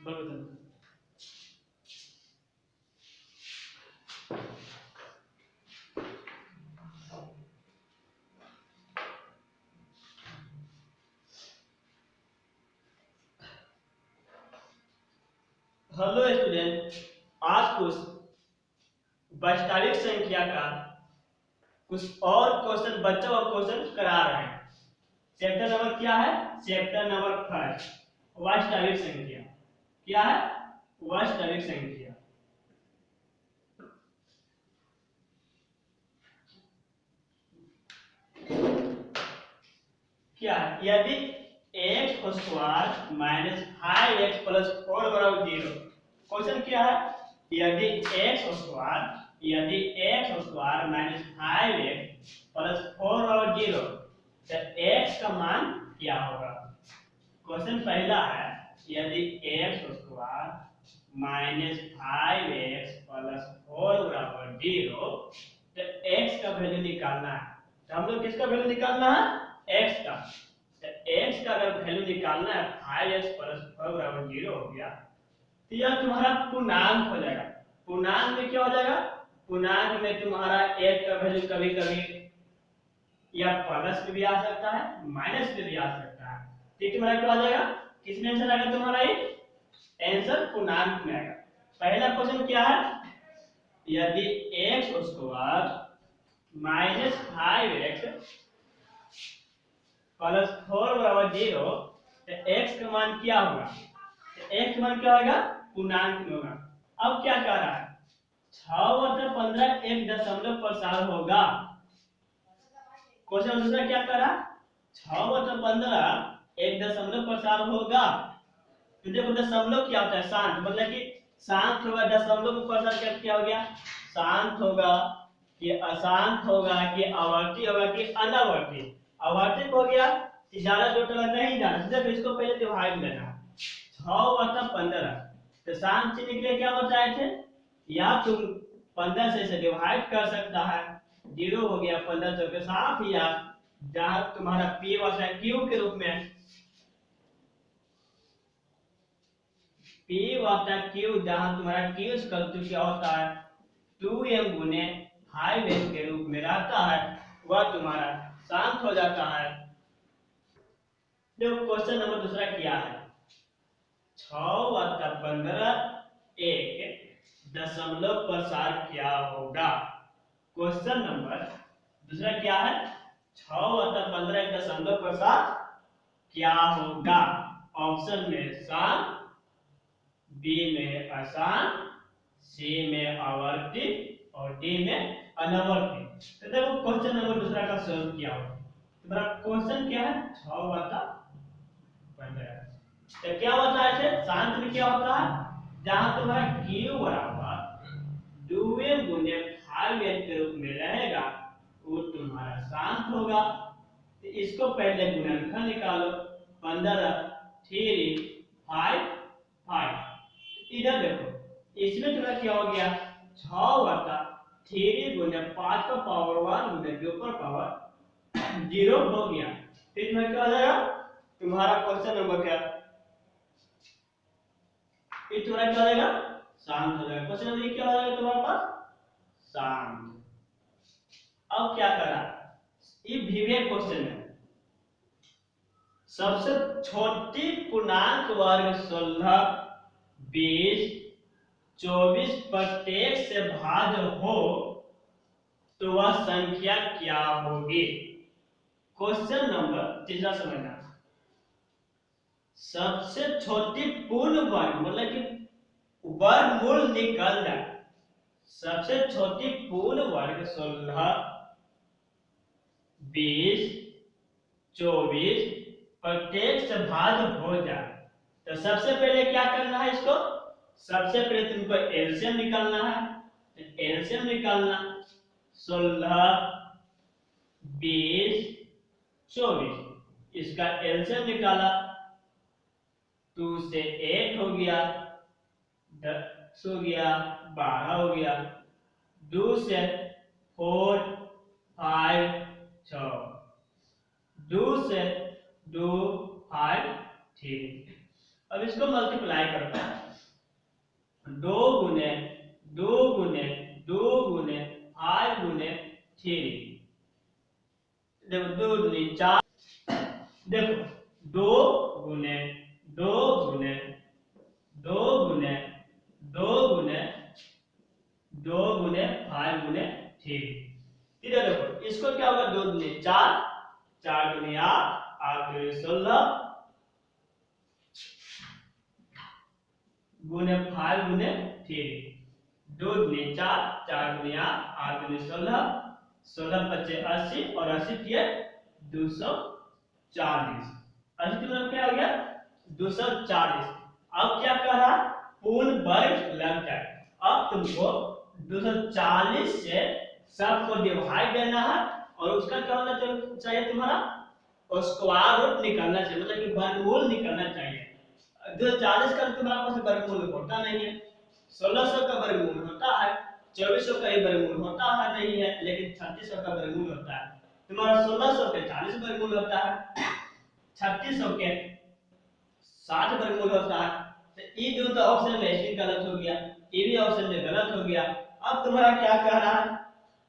Hello student, आज कुछ वास्तविक संख्या का कुछ और क्वेश्चन बच्चों और क्वेश्चन करा रहे हैं। चैप्टर नंबर क्या है? चैप्टर नंबर 1 वास्तविक संख्या। क्या है? वास्तविक संख्या। क्या है? यदि x square minus 5x plus 4 बराबर 0। क्वेश्चन क्या है? यदि x square minus 5x plus 4 बराबर 0 तो x का मान क्या होगा? क्वेश्चन पहला है, यदि x square minus 5x plus 4 बराबर 0 तो x का वैल्यू निकालना है। तो हम लोग किसका वैल्यू निकालना है? x का। तो x का अगर वैल्यू निकालना है 5x प्लस 4 बराबर 0 हो गया तो यह तुम्हारा पूर्णांक हो जाएगा। पूर्णांक में क्या हो जाएगा? पूर्णांक में तुम्हारा x का वैल्यू कभी कभी या प्लस में भी आ सकता है, माइनस में भी आ सकता है। तो तुम्हारा क्या हो जाएगा? किसमें आंसर आएगा तुम्हारा? ये आंसर पूर्णांक में आएगा। पहला क्वेश्चन क्या है? यदि x square minus 5x plus 4 बराबर 0 तो x का मान क्या होगा? तो x का मान क्या होगा? पूर्णांक में होगा। अब क्या कर रहा है? 6 बटा 15 एक दशमलव प्रसार होगा। क्वेश्चन दूसरा क्या कर रहा है? 6 बटा 15 एक दशमलव प्रसार होगा। तो देखो दशमलव क्या होता है? शांत, मतलब कि शांत होगा। दशमलव को प्रसार करके क्या हो गया? शांत होगा कि अशांत होगा कि आवर्ती होगा कि अनावर्ती? आवर्ती हो गया कि ज्यादा टोटल नहीं जाना। जब इसको पहले डिवाइड करना 6 बटा 15 तो शांत चिन्ह के लिए क्या बताए थे? या तुम 15 से इसे डिवाइड कर सकता है, 0 हो गया 15 के साथ, या जहां तुम्हारा p बचा q के रूप में p बटा q, जहां तुम्हारा q इक्वल टू क्या होता है? 2m गुने 5m के रूप में रहता है, वह तुम्हारा शांत हो जाता है। देखो क्वेश्चन नंबर दूसरा क्या है? 6 बटा 15 एक दशमलव प्रसार क्या होगा? क्वेश्चन नंबर दूसरा क्या है? 6 बटा 15 एक दशमलव प्रसार क्या होगा? ऑप्शन में शांत, बी में अशांत, सी में आवर्ती और डी में अनावर्ती। तो देखो क्वेश्चन नंबर दूसरा का सॉल्व किया हो। तुम्हारा क्वेश्चन क्या है? 6 बटा 15। तो क्या बताए थे? शांत में क्या होता है? जहां तुम्हारा q बराबर 2m गुने 5m के रूप में रहेगा वो तुम्हारा शांत होगा। तो इसको पहले गुणनखंड निकालो। 15 3 5 5। इधर देखो, इसमें तुम्हारा क्या हो गया? 6 बटा 3 गुने 5 का पावर 1 गुने 2 का पावर 0 हो गया। तो इसमें क्या हो जाएगा? तुम्हारा क्वेश्चन नंबर क्या? ये तुम्हारा क्या हो जाएगा? शांत हो जाएगा। क्वेश्चन नंबर क्या हो जाएगा तुम्हारे पास? शांत। अब क्या करा? ये विवेक क्वेश्चन है। सबसे छोटी पूर्णांक वर्ग 16 20 24 प्रत्येक से भाज्य हो तो वह संख्या क्या होगी? क्वेश्चन नंबर तीसरा समझना। सबसे छोटी पूर्ण वर्ग, मतलब कि वर्गमूल निकल जाए। सबसे छोटी पूर्ण वर्ग 16 20 24 प्रत्येक से भाज्य हो जाए तो सबसे पहले क्या करना है? इसको सबसे पहले तुमको एलसीएम निकालना है। तो एलसीएम निकालना 16 20 24, इसका एलसीएम निकाला 2 से 8 हो गया, 10 हो गया, 12 हो गया, 2 से 4 5 6, 2 से 2 5 3, अब इसको मल्टीप्लाई करता है, 2 गुने 2 गुने 2 गुने 5 गुने 3, देखो 2 गुने 4, देखो 2 गुने 2 गुने 2 गुने 2 गुने 2 गुने 5 गुने 3, इधर देखो इसको क्या होगा, 2 गुने 4, 4 गुने 8, 8 गुने 16 गुने 5 गुने 3, 2 गुने 4, 4 गुने 8, 8 गुने 16, 16 पच्चे 80 और 80 के 240, 80 मतलब क्या हो गया 240। अब क्या कर रहा, पूर्ण वर्ग लग जाए। अब तुमको 240 से सबको डिवाइड देना है और उसका क्या होना चाहिए, तुम्हारा स्क्वायर रूट निकलना चाहिए, मतलब कि वर्गमूल निकलना चाहिए। 240 का तुम्हारे पास वर्गमूल होता नहीं है, 1600 का वर्गमूल होता है, 2400 का ही वर्गमूल होता है नहीं है, लेकिन 3600 का वर्गमूल होता है। तुम्हारा 1600 के 40 वर्गमूल होता है, 3600 के 60 वर्गमूल होता है। तो ये दो तो ऑप्शन में ऐसे गलत हो गया, ये भी ऑप्शन में गलत हो गया। अब तुम्हारा क्या कह रहा है,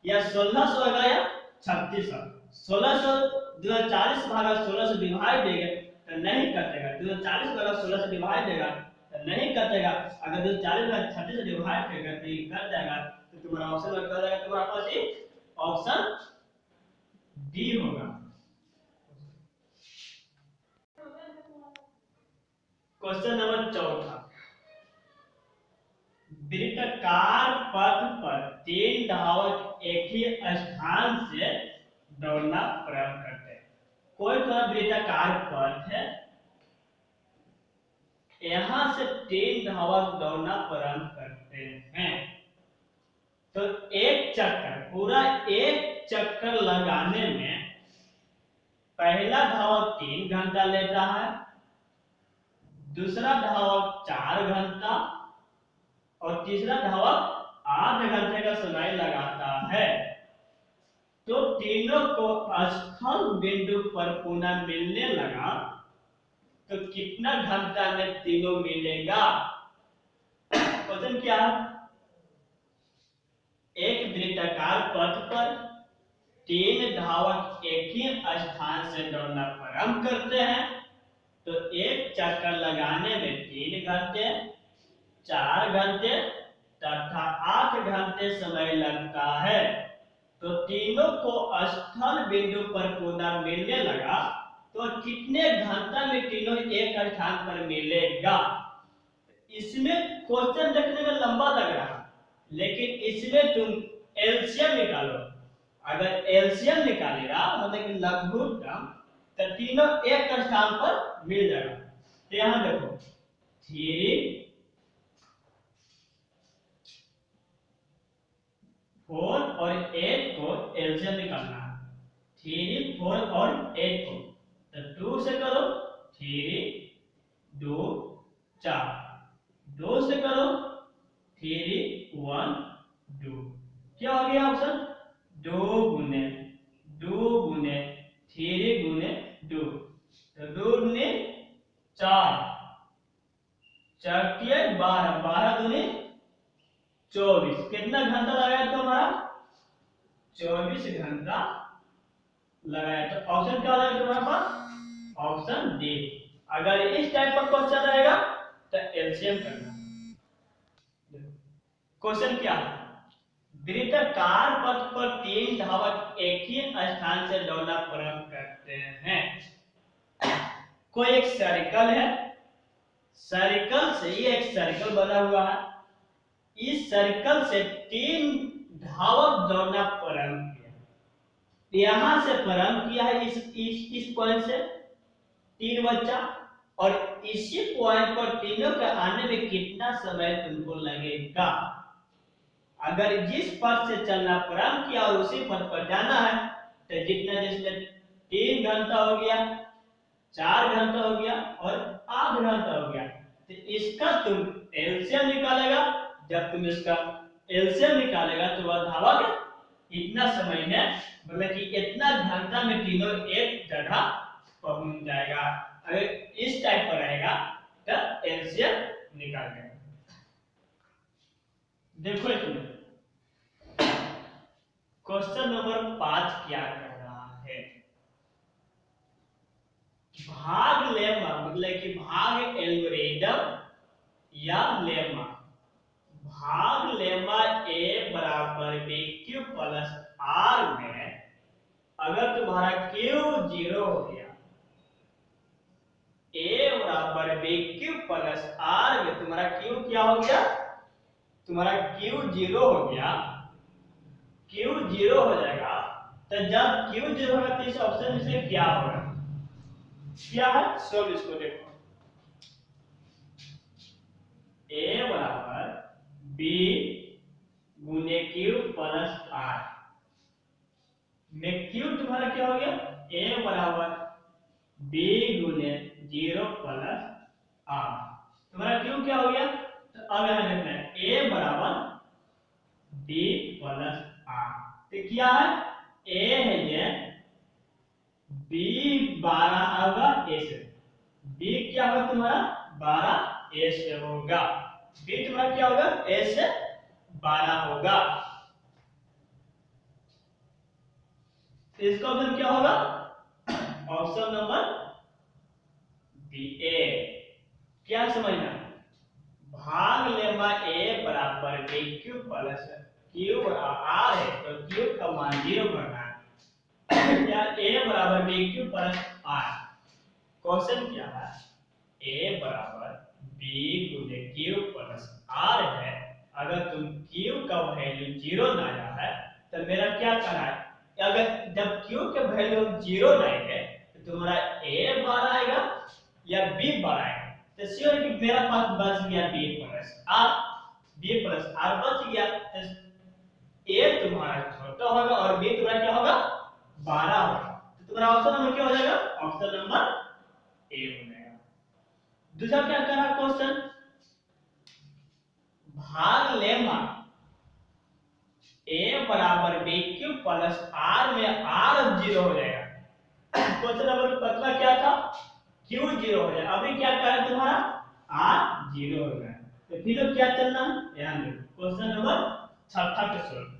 या 1600 होगा या 3600। 1600 240 भागा 16 से डिवाइड देगा तो नहीं कटेगा, 240 भागा 16 से डिवाइड देगा तो नहीं कटेगा। अगर 240 भागा 36 से डिवाइड देगा तो ये कट जाएगा। तो तुम्हारा ऑप्शन में क्या जाएगा, तुम्हारे पास ये ऑप्शन डी होगा। क्वेश्चन नंबर 4, वृत्ताकार पथ पर 3 धावक एक ही स्थान से दौड़ना प्रारंभ करते हैं। कोई वृत्ताकार पथ है, यहां से 3 धावक दौड़ना प्रारंभ करते हैं, तो एक चक्कर, पूरा एक चक्कर लगाने में पहला धावक 3 घंटा लेता है, दूसरा धावक 4 घंटा और तीसरा धावक 8 घंटे का समय लगाता है। तो तीनों को स्थल बिंदु पर पुनः मिलने लगा तो कितना घंटा में तीनों मिलेगा। क्वेश्चन क्या है, एक वृत्ताकार पथ पर 3 धावक एक ही स्थान से दौड़ना प्रारंभ करते हैं, तो एक चक्कर लगाने में 3 घंटे, 4 घंटे तथा 8 घंटे समय लगता है। तो तीनों को स्थल बिंदु पर पुनः मिलने लगा तो कितने घंटा में तीनों एक स्थान पर मिलेगा। इसमें क्वेश्चन देखने में लंबा लग रहा है, लेकिन इसमें तुम एलसीएम निकालो। अगर एलसीएम निकालेगा मतलब कि लघुत्तम, तो तीनों एक स्थान पर मिल जाएगा। तो यहां देखो 3, 4 और 8 को एलसीएम निकालना है, 3, 4 और 8 को, तो 2 से करो 3, 2, 4, 2 से करो 3, 1, 2, क्या हो गया ऑप्शन, 2 गुने 2 गुने 3 गुने 2, तो 2 गुने 4, 4 के 12, 12 गुने 24, कितना घंटा लगाया तुम्हारा, 24 घंटा लगाया। तो ऑप्शन क्या रहेगा तुम्हारे पास, ऑप्शन डी। अगर इस टाइप का क्वेश्चन रहेगा तो एलसीएम करना। क्वेश्चन क्या है, वृत्ताकार पथ पर 3 धावक एक ही स्थान से दौड़ना प्रारंभ करते हैं। कोई एक सर्कल है, सर्कल से ये एक सर्कल बना हुआ है, इस सर्कल से 3 धावक दौड़ना प्रारंभ किया, यहां से प्रारंभ किया है इस पॉइंट से 3 बच्चा, और इसी पॉइंट पर तीनों के आने में कितना समय तुमको लगेगा। अगर जिस पथ से चलना प्रारंभ किया और उसी पथ पर जाना है तो जितना, जिसमें 3 घंटा हो गया, 4 घंटा हो गया और 8 घंटा हो गया, तो इसका तुम एलसीएम निकालेगा। जब तुम इसका एलसीएम निकालेगा तो वह धावक इतना समय में, मतलब कि इतना घंटा में तीनों एक जगह पहुंच जाएगा। अगर इस टाइप पर रहेगा तो एलसीएम निकाल गए। देखो इसमें क्वेश्चन नंबर 5 क्या कह रहा है, भाग लेमा मतलब कि भाग एल्गोरिदम या लेमा, भाग लेमा ए बराबर बी क्यू प्लस आर में अगर तुम्हारा क्यू 0 हो गया, ए बराबर बी क्यू प्लस आर में तुम्हारा क्यू क्या हो गया, तुम्हारा क्यू 0 हो गया, क्यू 0 हो जाएगा। तो जब क्यू 0 होगा तो इस ऑप्शन में से क्या होगा, क्या है सोल्व इसको देखो, ए बराबर बी गुने क्यू प्लस आर में क्यू तुम्हारा क्या हो गया, ए बराबर बी गुने 0 प्लस आर, तुम्हारा क्यू क्या हो गया। तो अब यहां लिखना है ए बराबर बी प्लस आर, तो क्या है ए है ये बी 12 होगा ए से, बी क्या होगा तुम्हारा 12 ए से होगा, बी तुम्हारा क्या होगा ए से 12 होगा। इसका ऑप्शन क्या होगा, ऑप्शन नंबर बी ए। क्या समझना, भाग लेमा ए बराबर b q plus q r है तो क्यू का मान 0 करना है, क्या ए बराबर b q plus r, question क्या है ए बराबर बी गुने क्यू प्लस आर है, अगर तुम क्यू का वैल्यू 0 लाया है तो मेरा क्या करना है, अगर जब क्यू के वैल्यू 0 लाएंगे तो तुम्हारा ए 12 आएगा या बी 12 आएगा, तो श्योर कि मेरा पास बच गया b plus r, b plus r बच गया, तो ए तुम्हारा छोटा होगा और बी तुम्हारा क्या होगा 12 होगा, तो तुम्हारा ऑप्शन नंबर क्या हो जाएगा, ऑप्शन नंबर ए हो जाएगा। दूसरा क्या कर रहा क्वेश्चन, भाग लेमा ए बराबर बी क्यू प्लस आर में आर 0 हो जाएगा, क्वेश्चन नंबर पतला क्या था क्यू 0 हो जाएगा, अभी क्या कर रहा है तुम्हारा आर 0 हो गया, तो फिर तो क्या चलना है ध्यान दो, क्वेश्चन नंबर 6 के सोल्व,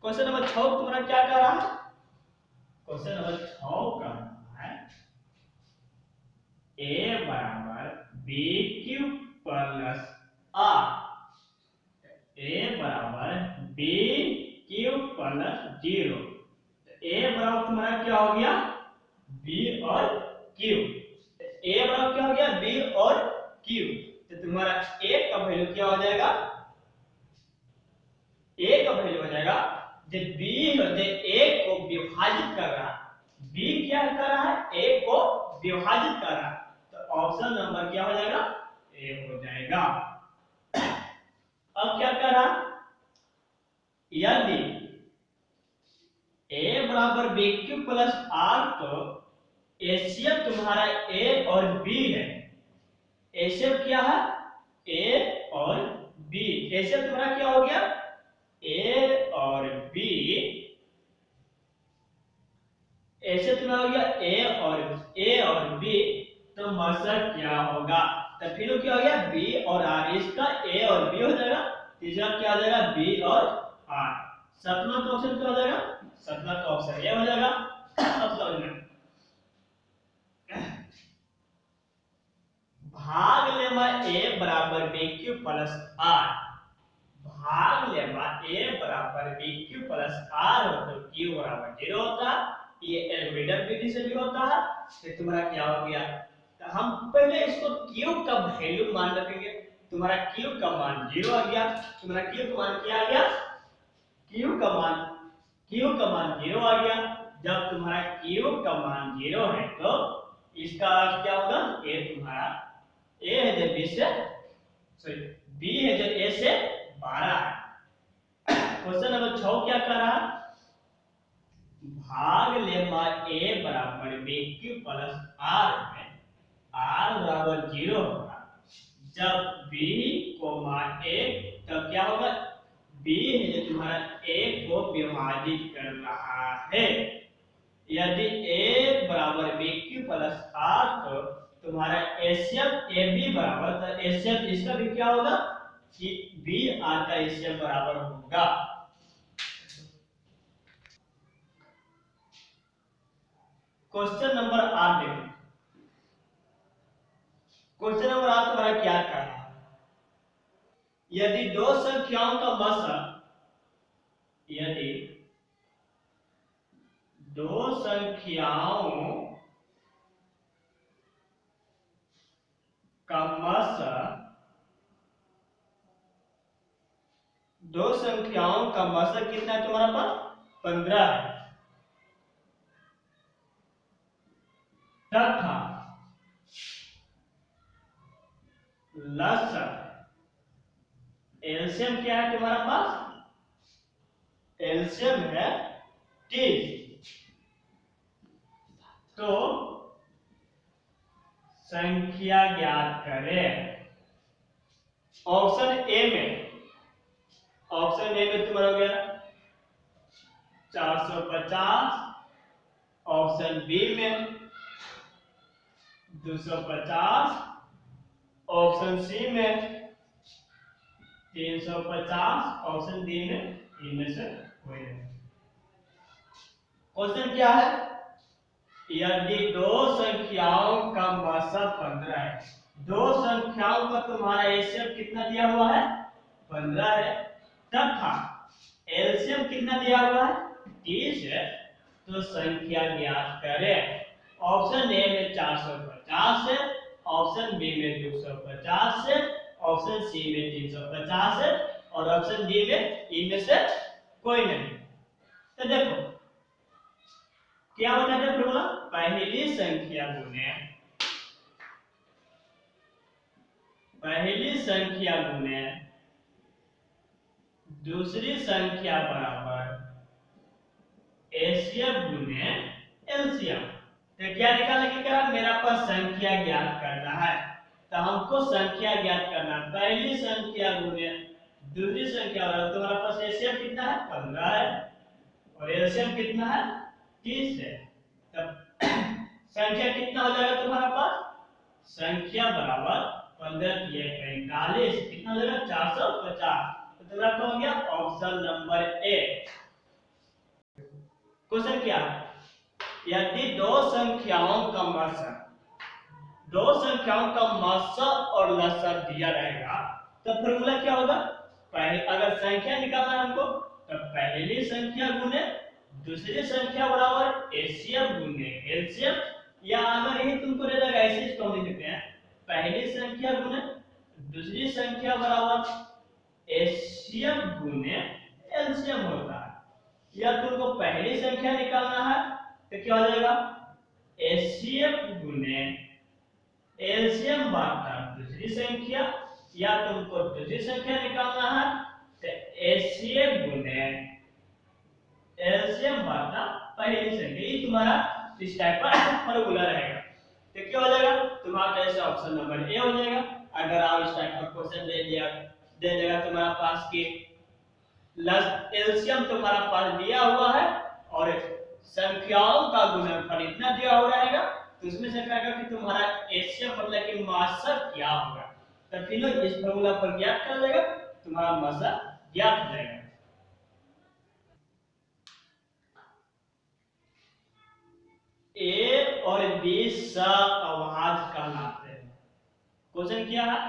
क्वेश्चन नंबर 6 तुम्हारा क्या कर रहा है, क्वेश्चन नंबर 6 का है ए बराबर बी क्यू प्लस आर, ए बराबर बी क्यू प्लस 0, ए बराबर तुम्हारा क्या हो गया बी और क्यू, ए बराबर क्या हो गया बी और क्यू, तो तुम्हारा ए का वैल्यू क्या हो जाएगा, ए का वैल्यू हो जाएगा जब बी जब ए को विभाजित कर रहा, बी क्या कर रहा है ए को विभाजित कर रहा, तो ऑप्शन नंबर क्या हो जाएगा ए हो जाएगा। अब क्या कर रहा, यदि a बराबर बी क्यू प्लस आर, तो एचसीएफ तुम्हारा a और b है, एचसीएफ क्या है a और b, एचसीएफ तुम्हारा क्या हो गया a और b, एचसीएफ तुम्हारा हो गया a और b, तो मसक क्या होगा, तो फिर क्या हो गया b और r, इसका a और b हो जाएगा, तीसरा क्या हो जाएगा b और r, सातवां का ऑप्शन क्या हो जाएगा, सातवां का ऑप्शन ये हो जाएगा। अब समझना, भाग लेमा a बराबर बी क्यू प्लस आर, भाग लेमा a बराबर बी क्यू प्लस आर हो तो q बराबर 0 होता है, ये एल्गोरिथम विधि से भी होता है, तो तुम्हारा क्या हो गया, तो हम पहले इसको q का वैल्यू मान रखेंगे, तुम्हारा q का मान 0 आ गया, तुम्हारा q का मान क्या आ गया, q का मान 0 आ गया, जब तुम्हारा q का मान 0 है तो इसका अर्थ क्या होगा, a तुम्हारा a है जो b से सॉरी b है जो a से 12 है। क्वेश्चन नंबर 6 क्या कर रहा, भाग लेमा a बराबर b क्यू प्लस r में r बराबर 0 होगा, जब b कोमा a तब क्या होगा, b है जो तुम्हारा a को विभाजित कर रहा है, यदि a बराबर b क्यू प्लस r तो तुम्हारा एचसीएफ ए बी बराबर, तो एचसीएफ इसका भी क्या होगा कि बी आर का एचसीएफ बराबर होगा। क्वेश्चन नंबर 8 देखो। क्वेश्चन नंबर 8 तुम्हारा क्या कह रहा है, यदि दो संख्याओं का मसा, यदि दो संख्याओं का मसा, दो संख्याओं का मसा कितना है तुम्हारा पास 15 है, तथा लसा, एलसीएम क्या है तुम्हारा पास, एलसीएम है 30, तो संख्या ज्ञात करें। ऑप्शन ए में, ऑप्शन ए में तुम्हारा हो गया 450, ऑप्शन बी में 250, ऑप्शन सी में 350, ऑप्शन डी में इनमें से कोई नहीं। क्वेश्चन क्या है, यदि दो संख्याओं का मसा 15 है, दो संख्याओं का तुम्हारा एलसीएम कितना दिया हुआ है 15 है, तथा एलसीएम कितना दिया हुआ है 30 है, तो संख्या ज्ञात करें। ऑप्शन ए में 450 है, ऑप्शन बी में 250 है, ऑप्शन सी में 350 है, और ऑप्शन डी में इनमें से कोई नहीं। तो देखो क्या बताते हैं फॉर्मूला, पहली संख्या गुने, पहली संख्या गुने दूसरी संख्या बराबर एचसीएफ गुने एलसीएम। तो क्या निकालने का, मेरा पास संख्या ज्ञात करना है, तो हमको संख्या ज्ञात करना है, पहली संख्या गुने दूसरी संख्या बराबर, तुम्हारा पास एचसीएफ कितना है 15 है और एलसीएम कितना है 30 है, तब संख्या कितना हो जाएगा तुम्हारा पास, संख्या बराबर 15 की 45, कितना हो जाएगा 450। तो तुम्हारा क्या हो गया ऑप्शन नंबर ए। क्वेश्चन क्या है, यदि दो संख्याओं का मसा, दो संख्याओं का मसा और लसा दिया रहेगा, तो फॉर्मूला क्या होगा, पहले अगर संख्या निकालना है हमको, तो पहली संख्या गुने दूसरी संख्या बराबर एचसीएफ गुने एलसीएम, या अगर यही तुमको दे देगा ऐसे इसको हम लिख देते हैं, पहली संख्या गुने दूसरी संख्या बराबर एचसीएफ गुने एलसीएम होता है। या तुमको पहली संख्या निकालना है तो क्या हो जाएगा एचसीएफ गुने एलसीएम बांटा दूसरी संख्या, या तुमको दूसरी संख्या निकालना है तो एचसीएफ गुने एलसीएम बांटा पहली संख्या। ये तुम्हारा इस टाइप का फॉर्मूला रहेगा। तो क्या हो जाएगा तुम्हारा ऐसा ऑप्शन नंबर ए हो जाएगा। अगर आप इस टाइप का क्वेश्चन दे देगा तुम्हारा पास की एलसीएम तुम्हारा पास दिया हुआ है और संख्याओं का गुणनफल इतना दिया हुआ रहेगा, तो उसमें से कहेगा कि तुम्हारा एचसीएफ मतलब कि मासा क्या होगा, तो तीनों इस फॉर्मूला पर ज्ञात कर लेगा, तुम्हारा मासा ज्ञात हो जाएगा। ए और बी सअभाज्य कहलाते हैं। क्वेश्चन क्या है,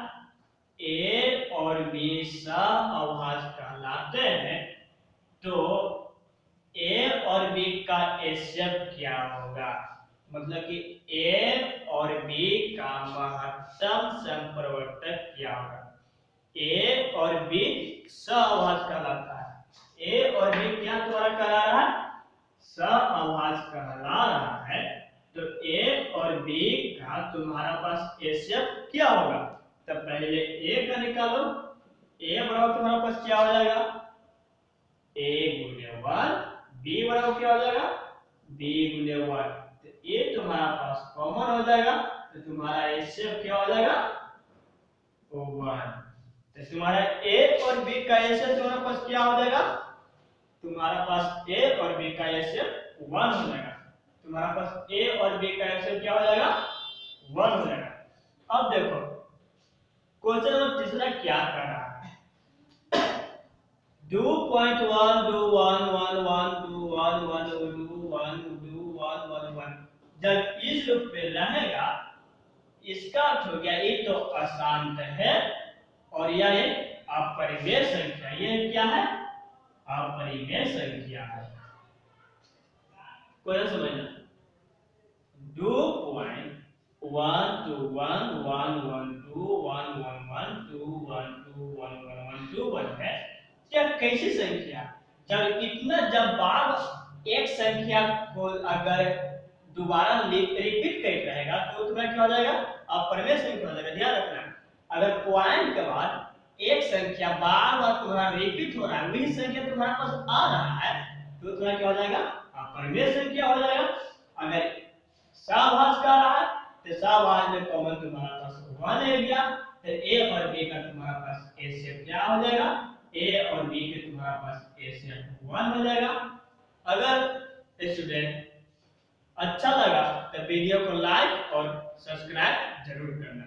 ए और बी सअभाज्य कहलाते हैं, तो ए और बी का एचसीएफ क्या होगा, मतलब कि ए और बी का महत्तम संप्रवर्तक क्या होगा। ए और बी सअभाज्य कहलाता है, ए और बी क्या द्वारा कहला रहा है सअभाज्य कहला रहा है, तो ए और बी का तुम्हारा पास एचसीएफ क्या होगा, तब पहले ए का निकालो, ए बराबर तुम्हारा पास क्या हो जाएगा ए गुने 1, बी बराबर क्या हो जाएगा बी गुने 1, तो ये तुम्हारा पास कॉमन हो जाएगा, तो तुम्हारा एचसीएफ क्या हो जाएगा 1। तो तुम्हारा ए और बी का एचसीएफ तुम्हारे पास क्या हो जाएगा, तुम्हारा पास ए और बी का एचसीएफ 1 हो जाएगा, तुम्हारा पास ए और बी का एचसीएफ क्या हो जाएगा 1 हो जाएगा। अब देखो क्वेश्चन नंबर तीसरा क्या कर रहा है, do point one do one one one do one one do one do one one one। जब इस लूप पे रहेगा इसका अर्थ हो गया ये तो अशांत है और यह एक अपरिमेय संख्या, ये क्या है, अपरिमेय संख्या है। क्वेश्चन समझना, do point one to one one one two one one one two one two one one one two one है। यह कैसी संख्या, जब बार एक संख्या को अगर दोबारा रिपीट करते रहेगा तो तुम्हारा क्या हो जाएगा, अपरिमेय संख्या हो जाएगा। ध्यान रखना, अगर पॉइंट के बाद एक संख्या बार बार तुम्हारा रिपीट हो रहा है, वही संख्या तुम्हारे पास आ रहा है तो तुम्हारा क्या हो जाएगा, अपरिमेय संख्या हो जाएगा। अगर सहभाज्य का रहा है तो सहभाज्य में कॉमन तुम्हारे पास 1 है गया, तो a और b का तुम्हारे पास a से क्या हो जाएगा, a और b के तुम्हारे पास a से 1 हो जाएगा। अगर स्टूडेंट अच्छा लगा तो वीडियो को लाइक और सब्सक्राइब जरूर करना।